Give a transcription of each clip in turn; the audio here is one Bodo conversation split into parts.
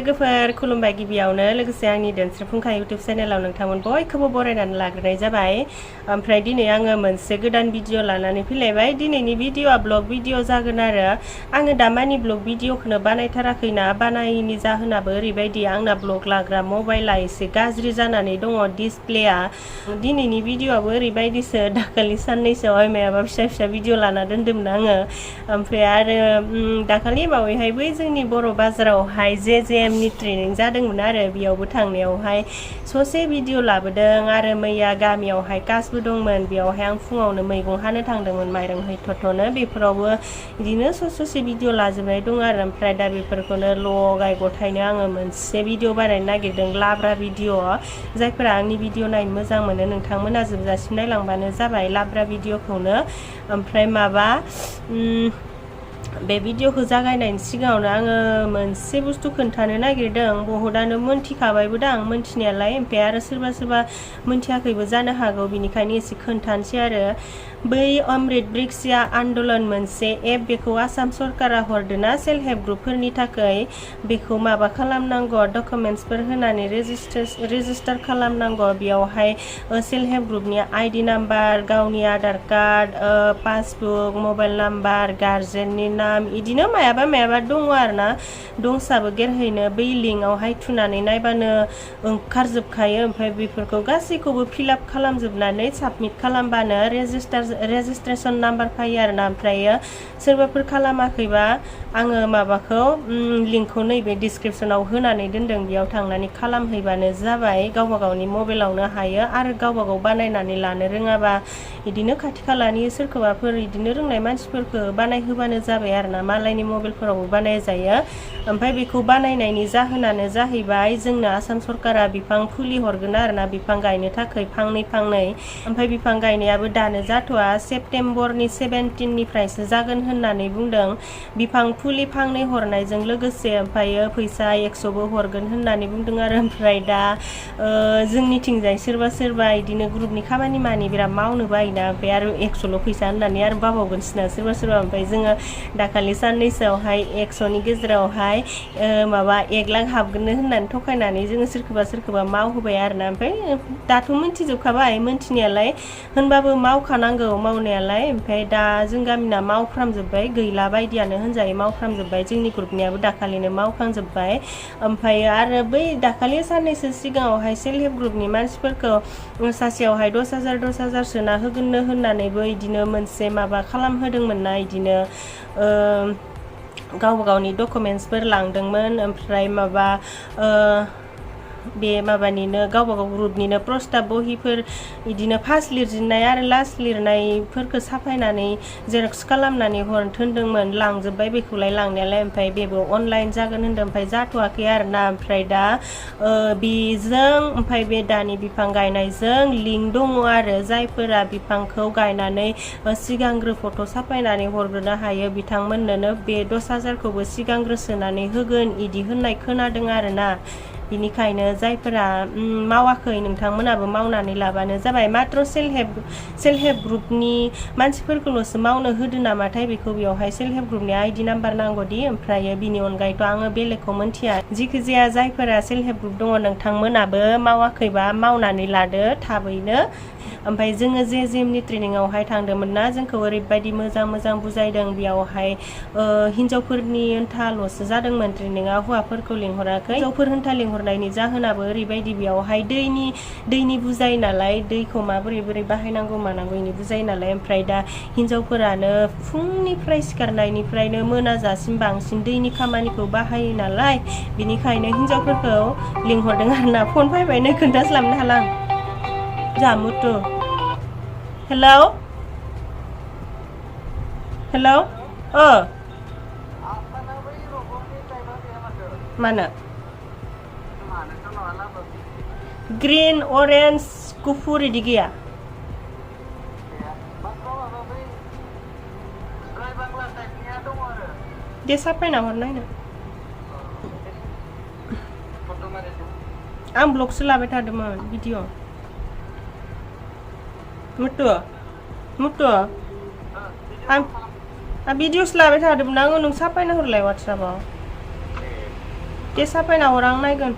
लोगोफोर खुलुमबाय गिबियावनो लोगोसे आंनि दोनस्रि फुंखा इउटिउब चेनेलाव नोंथांमोन बयखौबो बरायनानै लाग्रोनाय जाबाय। ओमफ्राय दिनै आङो मोनसे गोदान भिडिअ लानानै फैलायबाय। दिनैनि भिडिअआ ब्लग भिडिअ जागोन आरो आङो दामानि ब्लग भिडिअखौनो बानायथाराखैना। बानायैनि जाहोनाबो ओरैबायदि आंना ब्लग लाग्रा मबाइला एसे गाज्रि जानानै दङ डिसप्लेया। दिनैनि भिडिअआबो ओरैबायदिसो दाखालि साननैसोआवहाय मायाबा फिसा फिसा भिडिअ लाना दोन्दोंमोन आङो। ओमफ्राय आरो दाखालि बावैहाय बै जोंनि बर' बाजारावहाय जेएमनि ट्रेनिं जादोंमोन आरो बेयावबो थांनायावहाय ससे भिडिअ लाबोदों आरो मैया गामियावहाय कासबो दंमोन। बेयावहाय आं फुङावनो मैगं हानो थांदोंमोन माइरं हैथ'नो। बेफोरावबो बिदिनो ससे भिडिअ लाजोबनाय दं आरो ओमफ्राय दा बेफोरखौनो लगाय गथायनो आङो मोनसे भिडिअ बानायनो नागिरदों लाब्रा भिडिअ। जायफोरा आंनि भिडिअ नायनो मोजां मोनो नोंथांमोना जोबजासिम नायलांबानो जाबाय लाब्रा भिडिअखौनो। ओमफ्राय बे भिडिअखौ जागायनायनि सिगाङावनो आङो मोनसे बुस्थु खोन्थानो नागिरदों। बहुतानो मोनथिखाबायबो दां मोनथिनायालाय, ओमफ्राय आरो सोरबा मोनथियाखैबो जानो हागौ, बिनिखायनो एसे खोन्थानोसै आरो बै अमृत बृक्सिया आन्दलन मोनसे एप, बेखौ आसाम सरकारा हरदोंना सेल्फ हेल्प ग्रुपफोरनि थाखाय। बेखौ माबा खालामनांगौ, डकुमेन्टसफोर होनानै रेजिस्टार खालामनांगौ। बेयावहाय सेल्फ हेल्प ग्रुपनि आइडि नाम्बार, गावनि Aadhaar card, passbook, mobile number, गार्जेननि नाम, इदिनो मायाबा दङ आरोना। दंसाबो गेरहैनो बै लिंकआवहाय थुनानै नायबानो ओंखारजोबखायो। ओमफ्राय बेफोरखौ गासैखौबो फिलआप खालामजोबनानै साबमिट खालामबानो रेजिस्ट्रेसन नाम्बार फैयो आरोना। ओमफ्रायो सोरबाफोर खालामाखैबा आङो माबाखौ लिंकखौ नैबे डिसक्रिपसनाव होनानै दोनदों, बेयाव थांनानै खालामहैबानो जाबाय। गावबा गावनि मबाइलावनो हायो आरो गावबा गाव बानायनानै लानो रोङाबा इदिनो खाथि खालानि सोरखौबाफोर इदिनो रोंनाय मानसिफोरखौ बानायहोबानो जाबाय आरोना। मालायनि मबाइलफोरावबो बानाय जायो। ओमफ्राय बेखौ बानायनायनि जाहोनानो जाहैबाय जोंनो आसाम सरकारा बिफां फुलि हरगोन आरोना, बिफां गायनो थाखाय फांनै। ओमफ्राय बिफां गायनायाबो दानो जाथ'आ, सेप्तेम्बरनि 17निफ्रायसो जागोन होननानै बुंदों। बिफां फुलि फांनै हरनायजों लोगोसे ओमफ्रायो फैसा 100बो हरगोन होननानै बुंदों आरो। ओमफ्राय दा जोंनिथिंजाय सोरबा इदिनो ग्रुपनि खामानि मानि बिराद मावनो बायोना, ओमफ्राय आरो 100ल' फैसा होननानै आरो बावबावगोनसोना सोरबा। ओमफ्राय जोङो दाखालि साननैसोआवहाय 100नि गेजेरावहाय 1 लाख हाबगोन होननानै थगायनानै जोङो सोरखौबा मावहोबाय आरोना। ओमफ्राय दाथ' मोनथिजोबखाबाय मोनथिनायालाय, होनबाबो मावखानांगौ मावनायालाय। ओमफ्राय दा जों गामिना मावफ्रामजोब्बाय, गैला बायदियानो होनजायो, मावफ्रामजोब्बाय। जोंनि ग्रुपनियाबो दाखालिनो मावखांजोब्बाय। ओमफ्राय आरो बै दाखालि साननैसो सिगाङावहाय सेल्फ हेल्प ग्रुपनि मानसिफोरखौ सासेयावहाय 10,000 सोना होगोननो होननानैबो इदिनो मोनसे माबा खालामहोदोंमोन ना। इदिनो गावबा गावनि डकुमेन्टसफोर लांदोंमोन, ओमफ्राय बे माबानिनो गावबा गाव ग्रुपनिनो प्रस्ताब बहिफोर इदिनो फार्स्ट लिरजेननाय आरो लास्ट लिरनायफोरखौ साफायनानै जेरक्स खालामनानै हरनो थिनदोंमोन। लांजोब्बाय बेखौलाय लांनायालाय, ओमफ्राय बेबो अनलाइन जागोन होनदों, ओमफ्राय जाथ'वाखै आरोना। ओमफ्राय दा बेजों ओमफ्राय बे दानि बिफां गायनायजों लिंक दङ आरो। जायफोरा बिफांखौ गायनानै सिगांग्रो फट' साफायनानै हरग्रोनो हायो बिथांमोननोनो बे 10,000खौबो सिगांग्रो सोनानै होगोन इदि होननाय खोनादों आरोना। बिनिखायनो जायफोरा मावाखै नोंथांमोनाबो मावनानै लाबानो जाबाय। मात्र सेल्फ हेल्प ग्रुपनि मानसिफोरखौल'सो मावनो होदो नामाथाय बेखौ। बेयावहाय सेल्फ हेल्प ग्रुपनि आइडि नाम्बार नांगौदि, ओमफ्राय बिनि अनगायैथ' आङो बेलेगखौ मोनथिया। जिखिजाया जायफोरा सेल्फ हेल्प ग्रुप दङ नोंथांमोनाबो मावाखैबा मावनानै लादो थाबैनो। ओमफ्राय जोङो जेएमनि ट्रेनिंआवहाय थांदोंमोन ना, जोंखौ ओरैबायदि मोजां बुजायदों। बेयावहाय हिनजावफोरनि होन्थाल'सो जादोंमोन ट्रेनिंआ, हौवाफोरखौ लिंहराखै। हिनजावफोर होन्था लिंहरनायनि जाहोनाबो ओरैबायदि, बेयावहाय दैनि बुजायो नालाय, दैखौ माबोरै बाहायनांगौ मानांगौ इनि बुजायो नालाय। ओमफ्राय दा हिनजावफोरानो फुंनिफ्राय सिखारनायनिफ्रायनो मोनाजासिम बांसिन दैनि खामानिखौ बाहायो नालाय, बिनिखायनो हिनजावफोरखौ लिंहरदों आरोना। फन फैबाय नै खोन्थास्लाबनो हाला आं जामुतु। हेलौ मानो ग्रीन अरेन्ज गुफुर इदि गैया? दे साफायना हरनायनो। आं ब्लगसो लाबाय थादोंमोन भिडिअ। मुतु आं भिडिअसो लाबाय थादोंमोन आङो, नों साफायना हरलाय वाट्सएपआव। दे साफायना हर आं नायगोन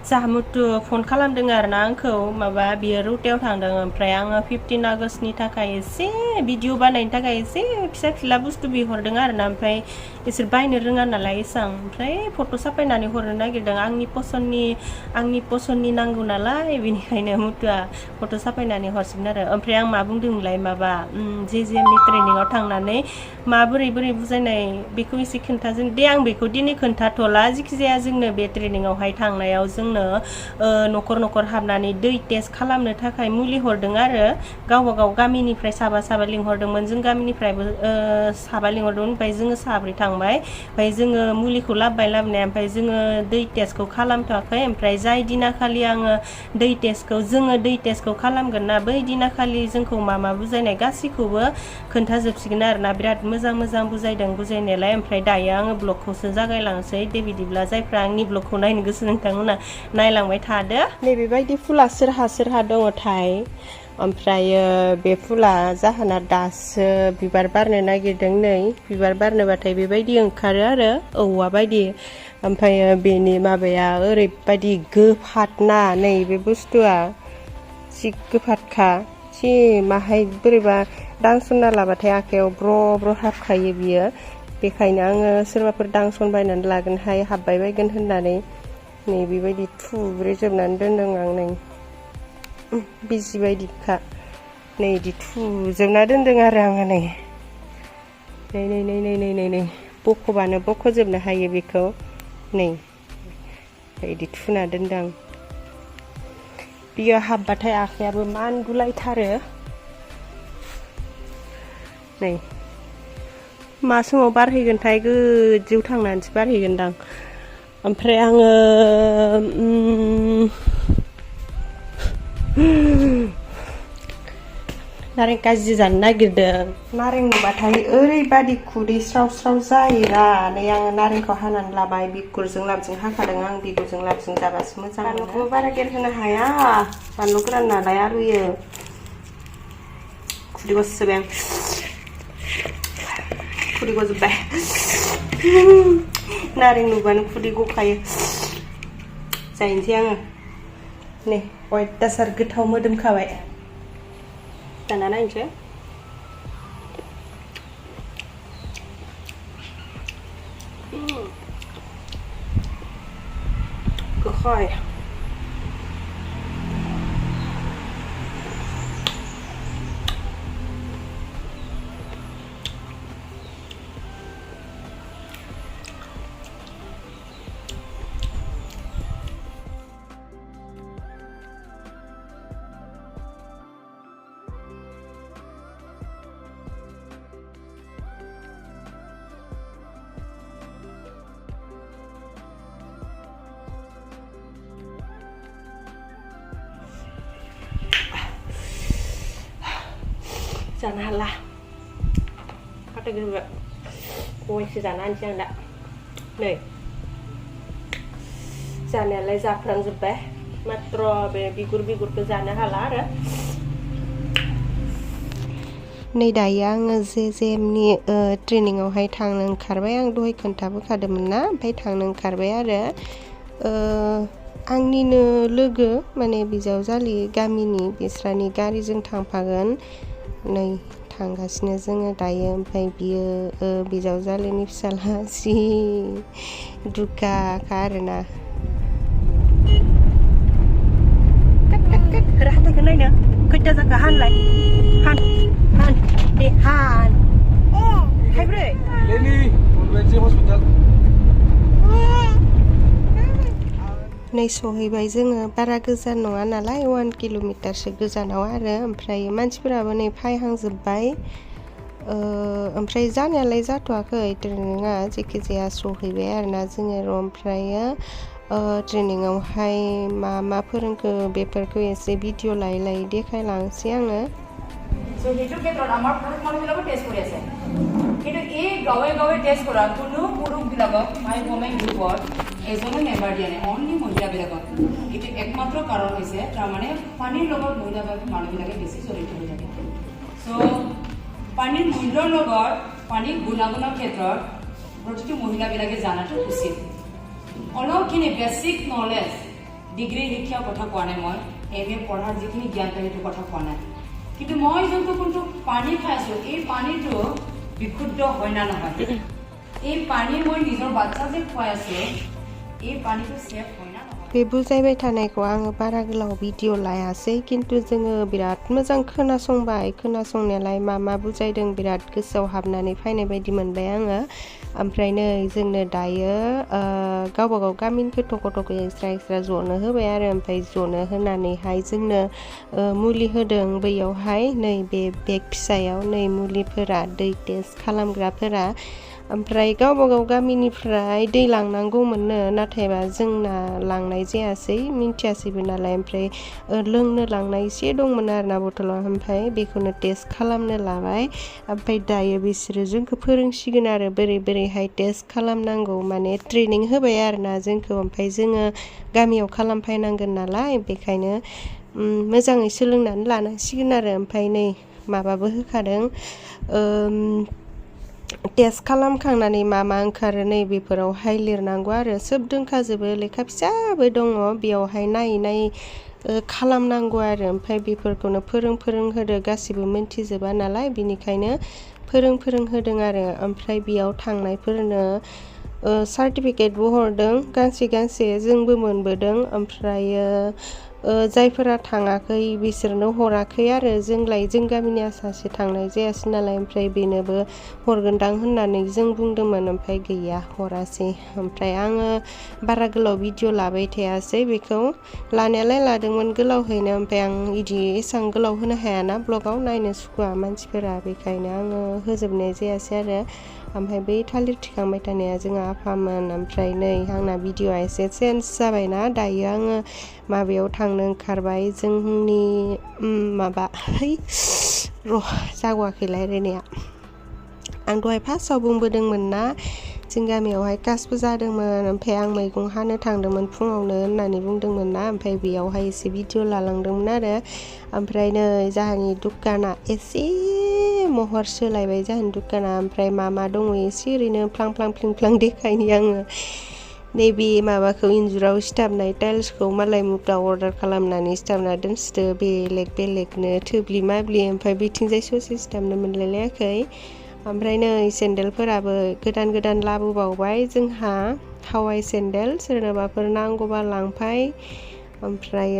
जामुतु फन खालामदों आरोना आंखौ माबा बियो रौतायाव थांदों ओमफ्राय आङो 15 आगस्टनि थाखाय एसे भिडिअ बानायनो थाखाय एसे फिसा फिला बुस्थु बिहरदों आरोना ओमफ्राय इसोर बायनो रोङा नालाय एसां ओमफ्राय फट' साफायनानै हरनो नागिरदों आंनि पसननि नांगौ नालाय बेनिखायनो मुतुआ फट' साफायनानै हरसिगोन आरो ओमफ्राय आं मा बुंदोंमोनलाय माबा जेजेएमनि ट्रेनिंआव थांनानै माबोरै बुजायनाय बेखौ एसे खोन्थाजों दे आं बेखौ दिनै खोन्थाथ'ला जिखिजाया जोंनो बे ट्रेनिंआवहाय थांनायाव जोंनो न'खर हाबनानै दै टेस्ट खालामनो थाखाय मुलि हरदों आरो गावबा गाव गामिनिफ्राय साबा लिंहरदोंमोन जों गामिनिफ्रायबो साबा लिंहरदोंमोन ओमफ्राय जोङो साब्रै थांबाय ओमफ्राय जोङो मुलिखौ लाबोनाया ओमफ्राय जोङो दै टेस्टखौ खालामथ'वाखै ओमफ्राय जाय दिनाखालि आङो दै टेस्टखौ खालामगोन ना बै दिनाखालि जोंखौ मा बुजायनाय गासैखौबो खोन्थाजोबसिगोन आरोना बिराद मोजां बुजायदों बुजायनायालाय ओमफ्राय दायो आङो ब्लगखौसो जागायलांसै दे बिदिब्ला जायफ्रा आंनि ब्लगखौ नायनो गोसो नोंथांमोना नायलांबाय थादो नैबेबायदि फुला सोरहा दङथाय ओमफ्रायो बे फुला जाहोना दासो बिबार बारनो नागिरदों नै बिबार बारनोबाथाय बेबायदि ओंखारो आरो औवा बायदि ओमफ्रायो बेनि माबाया ओरैबायदि गोफादना नै बे बुस्थुआ जि गोफादखा जि माहाय बोरैबा दांसनना लाबाथाय आखायाव ब्र' हाबखायो बियो बेखायनो आङो सोरबाफोर दांसन बायनानै लागोनहाय हाबबाय बायगोन होननानै नै बेबायदि थुब्रेजोबनानै दोनदों आं नै बिजि बायदिखा नै बिदि थुजोबना दोनदों आरो आङो नै बख'बानो बख'जोबनो हायो बेखौ नै बिदि थुना दोनदों बियो हाबबाथाय आखायाबो मानगुलायथारो नै मा समाव बारहैगोनथाय गोजौ थांनानैसो बारहैगोनदां ओमफ्राय आङो नारें खाजि जानो नागिरदों नारें नुबाथाय ओरैबादि खुदै स्राव जायोना नै आङो नारेंखौ हानानै लाबाय बिगुरजों लाबजों हाखादों आं बिगुरजों लाबजों जाबासो मोजां बानलुखौबो बारा गेरहोनो हाया बानलु गोरान नालाय आलुयो खुदै गसोबाय आं खुदै गजोब्बाय नारें नुबानो खुदै गखायो जायनोसै आङो नै अयथासार गोथाव मोदोमखाबाय जाना नायनोसै गोखै जानो हाला फाटा गोरबो गयसो जाना होनसै आं दा नै जानायालाय जाफ्रामजोब्बाय मात्र बे बिगुरखौ जानो हाला आरो नै दायो आङो जेजेएमनि ट्रेनिंआवहाय थांनो ओंखारबाय आं दहाय खोन्थाबोखादोंमोन ना ओमफ्राय थांनो ओंखारबाय आरो आंनिनो लोगो माने बिजावजालि गामिनि बिस्रानि गारिजों थांफागोन नै थांगासिनो जोङो दायो ओमफ्राय बियो बिजावजालिनि फिसाला जि दुगाखा आरोना हाथायखौ नायनो खैथा जाखो हानलाय हान दे हान थाइब्रै नै सहैबाय जोङो बारा गोजान नङा नालाय 1 किल'मिटारसो गोजानाव आरो ओमफ्राय मानसिफोराबो नै फायहांजोब्बाय ओमफ्राय जानायालाय जाथ'वाखै ट्रेनिंआ जेखिजाया सहैबाय आरोना जोङो ओमफ्रायो ट्रेनिंआवहाय मा फोरोंखो बेफोरखौ एसे भिडिअ लायै देखायलांसै आङो So সেইটো ক্ষেত্ৰত আমাৰ পুৰুষ মানুহবিলাকো টেষ্ট কৰি আছে কিন্তু এই গাঁৱে টেষ্ট কৰা কোনো পুৰুষবিলাকক মাই গভৰ্ণমেণ্ট গ্ৰুপত এজনো মেম্বাৰ দিয়া নাই অনলি মহিলাবিলাকক এইটো একমাত্ৰ কাৰণ হৈছে তাৰমানে পানীৰ লগত মানুহবিলাকে বেছি জড়িত হৈ থাকে চ' পানীৰ মূল্যৰ লগত পানী গুণাগুণৰ ক্ষেত্ৰত প্ৰতিটো মহিলাবিলাকে জানাটো উচিত অলপখিনি বেছিক নলেজ ডিগ্ৰী শিক্ষাৰ কথা কোৱা নাই মই এনে পঢ়াৰ যিখিনি জ্ঞান সেইটো কথা কোৱা নাই কিন্তু মই যোনটো পানী খাইছো এই পানীটো বিশুদ্ধ হয় না নহয় এই পানী মই নিজৰ বাচ্চা যে খুৱাই আছো এই পানীটো সেফ হয় না बे बुजायबाय थानायखौ आङो बारा गोलाव भिडिअ लायासै खिन्थु जोङो बिराद मोजां खोनासंबाय खोनासंनायालाय मा बुजायदों बिराद गोसोआव हाबनानै फैनाय बायदि मोनबाय आङो ओमफ्राय नै जोंनो दायो गावबा गाव गामिनि गथ' एक्सट्रा जनो होबाय आरो ओमफ्राय जनो होनानैहाय जोंनो मुलि होदों बैयावहाय नै बे बेग फिसायाव नै मुलिफोरा दै टेस्ट खालामग्राफोरा ओमफ्राय गावबा गाव गामिनिफ्राय दै लांनांगौमोननो नाथायबा जोंना लांनाय जायासै मिन्थियासैबो नालाय ओमफ्राय लोंनो लांनाय एसे दंमोन आरोना बथलाव ओमफ्राय बेखौनो टेस्ट खालामनो लाबाय ओमफ्राय दायो बिसोरो जोंखौ फोरोंसिगोन आरो बोरैहाय टेस्ट खालामनांगौ माने ट्रेनिं होबाय आरोना जोंखौ ओमफ्राय जोङो गामियाव खालामफैनांगोन नालाय बेखायनो मोजाङै सोलोंनानै लानांसिगोन आरो ओमफ्राय नै माबाबो होखादों टेस्ट खालामखांनानै मा ओंखारो नै बेफोरावहाय लिरनांगौ आरो सोब दोंखाजोबो लेखा फिसाबो दङ बेयावहाय नायै खालामनांगौ आरो ओमफ्राय बेफोरखौनो फोरों होदो गासिबो मिन्थिजोबा नालाय बिनिखायनो फोरों होदों आरो ओमफ्राय बेयाव थांनायफोरनो सार्टिफिकेटबो हरदों गांसे जोंबो मोनबोदों ओमफ्रायो जायफोरा थाङाखै बिसोरनो हराखै आरो जों गामिनिया सासे थांनाय जायासै नालाय ओमफ्राय बेनोबो हरगोनदां होननानै जों बुंदोंमोन ओमफ्राय गैया हरासै ओमफ्राय आङो बारा गोलाव भिडिअ लाबाय थायासै बेखौ लानायालाय लादोंमोन गोलावहैनो ओमफ्राय आं इदि एसां गोलाव होनो हायाना ब्लगाव नायनो सुखुवा मानसिफोरा बेखायनो आङो होजोबनाय जायासै आरो ओमफ्राय बै थालिर थिखांबाय थानाया जोंहा आफामोन ओमफ्राय नै आंना भिडिअआ एसे चेन्ज जाबायना दायो आङो माबायाव थांनो ओंखारबाय जोंनि माबा जागवाखै रायलायनाया आं दहाय फार्स्टआव बुंबोदोंमोन ना जों गामियावहाय कासबो जादोंमोन ओमफ्राय आं मैगं हानो थांदोंमोन फुङावनो होननानै बुंदोंमोन ना ओमफ्राय बेयावहाय एसे भिडिअ लालांदोंमोन आरो ओमफ्राय नै जोंहानि दुकाना एसे महर सोलायबाय जोंहानि दुकाना ओमफ्राय मा दङ एसे ओरैनो फ्लां देखायनि आङो नैबे माबाखौ इन्जुराव सिथाबनाय टाइल्सखौ मालाय मुगा अर्डार खालामनानै सिथाबना दोनसिदो बेलेगनो थोब्लि माब्लि ओमफ्राय बिथिंजाय ससे सिथाबनो मोनलायलायाखै ओमफ्राय नै सेन्देलफोराबो गोदान लाबोबावबाय जोंहा हावाइ सेन्देल सोरनोबाफोर नांगौबा लांफाय ओमफ्राय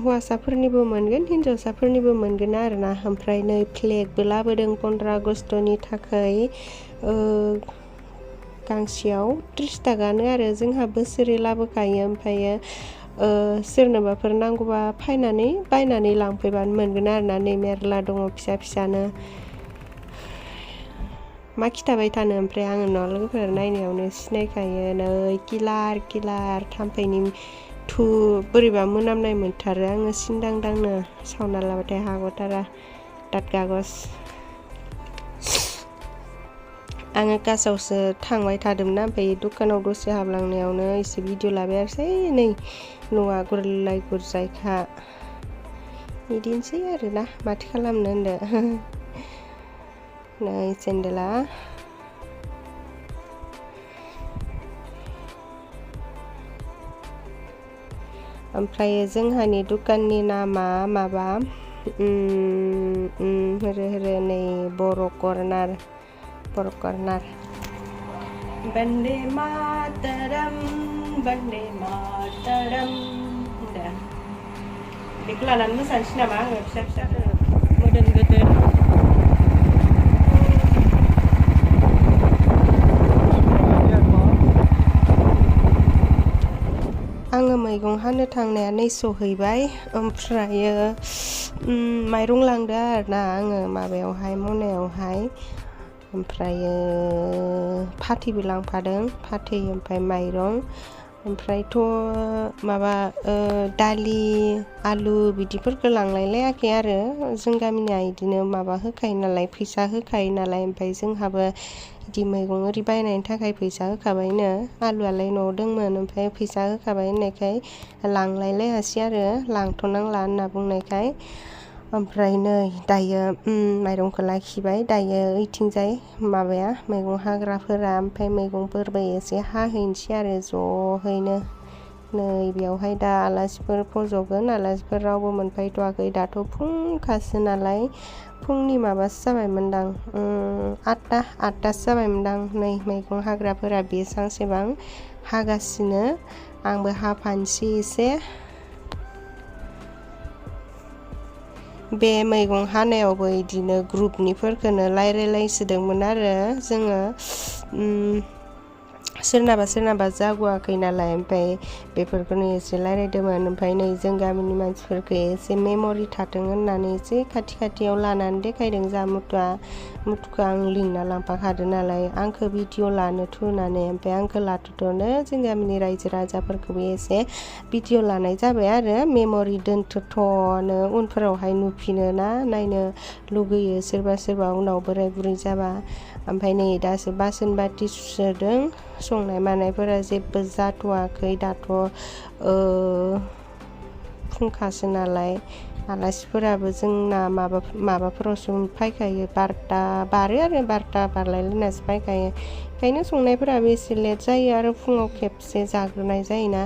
हौवासाफोरनिबो मोनगोन हिन्जावसाफोरनिबो मोनगोन आरोना ओमफ्राय नै फ्लेगबो लाबोदों 15 आगस्टनि थाखाय गांसेयाव 30 थाखानो आरो जोंहा बोसोरै लाबोखायो ओमफ्रायो सोरनोबाफोर नांगौबा फैनानै बायनानै लांफैबानो मोनगोन आरोना नै मेरला दङ फिसानो मा खिथाबाय थानो ओमफ्राय आङो न' लोगोफोर नायनायावनो सिनायखायो नै किलार थाम्फैनि बोरैबा मोनामनाय मोनथारो आङो सिनदांनो सावना लाबाथाय हागथारा दात कागज आङो कासावसो थांबाय थादोंमोन ओमफ्राय दखानाव दसे हाबलांनायावनो एसे भिडिअ लाबाय आरोसै नै न'आ गुरलाय गुरजायखा बिदिनोसै आरोना माथो खालामनो होनदो नै सेन्देला ओमफ्राय जोंहानि दुकाननि नामा माबा नै बर' कर्नार बन्दे मातरम बेखौ लानानै मोसानोसै नामा आङो फिसा मोदोम गोदोर आङो मैगं हानो थांनाया नै सहैबाय ओमफ्रायो माइरं लांदो आरोना आङो माबायावहाय मनायावहाय ओमफ्रायो फाथैबो लांफादों फाथै ओमफ्राय माइरं ओमफ्रायथ' माबा दालि आलु बिदिफोरखौ लांलायलायाखै आरो जों गामिनिया इदिनो माबा होखायो नालाय फैसा होखायो नालाय ओमफ्राय जोंहाबो इदि मैगं ओरि बायनायनि थाखाय फैसा होखाबायनो आलुआलाय न'आव दंमोन ओमफ्राय फैसा होखाबाय होननायखाय लांलायलायासै आरो लांथ'नांला होनना बुंनायखाय ओमफ्राय नै दायो माइरंखौ लाखिबाय दायो ओइथिंजाय माबाया मैगं हाग्राफोरा ओमफ्राय मैगंफोरबो एसे हाहैनोसै आरो ज'हैनो नै बेयावहाय दा आलासिफोर फज'गोन आलासिफोर रावबो मोनफैथ'वाखै दाथ' फुंखासो नालाय फुंनि माबासो जाबायमोनदां 8टासो जाबायमोनदां नै मैगं हाग्राफोरा बेसांसेबां हागासिनो आंबो हाफानोसै एसे बे मैगं हानायावबो इदिनो ग्रुपनिफोरखौनो रायलायलायसोदोंमोन आरो जोङो सोरनाबा जागुआखै नालाय ओमफ्राय बेफोरखौनो एसे रायलायदोंमोन ओमफ्राय नै जों गामिनि मानसिफोरखौ एसे मेम'रि थाथों होननानै एसे खाथियाव लानानै देखायदों जा मुथुखौ आं लिंना लांफाखादों नालाय आंखौ भिडिअ लानो थुनानै ओमफ्राय आंखौ लाथ'थ'नो जों गामिनि रायजो राजाफोरखौबो एसे भिडिअ लानाय जाबाय आरो मेम'रि दोनथ'नो उनफोरावहाय नुफिनो ना नायनो लुगैयो सोरबा उनाव बोराय बुरै जाबा ओमफ्राय नै दासो बासन बाथि सुस्रोदों संनाय मानायफोरा जेबो जाथ'वाखै दाथ' फुंखासो नालाय आलासिफोराबो जोंना माबाफोरावसो फैखायो 12टा बारो आरो 12टा बारलायलायनासो फैखायो ओंखायनो संनायफोराबो एसे लेट जायो आरो फुङाव खेबसे जाग्रोनाय जायोना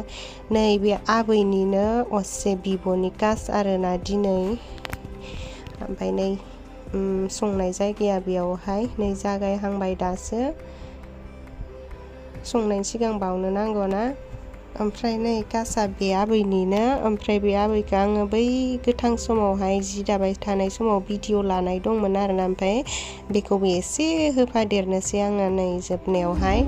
नै बे आबैनिनो असे बिब'नि कास आरोना दिनै ओमफ्राय नै संनाय जायगाया बेयावहाय नै जागायहांबाय दासो संनायनि सिगां बावनो नांगौ ना ओमफ्राय नै कासआ बे आबैनिनो ओमफ्राय बे आबैखौ आङो बै गोथां समावहाय जि दाबाय थानाय समाव भिडिअ लानाय दंमोन आरोना ओमफ्राय बेखौबो एसे होफादेरनोसै आङो नै जोबनायावहाय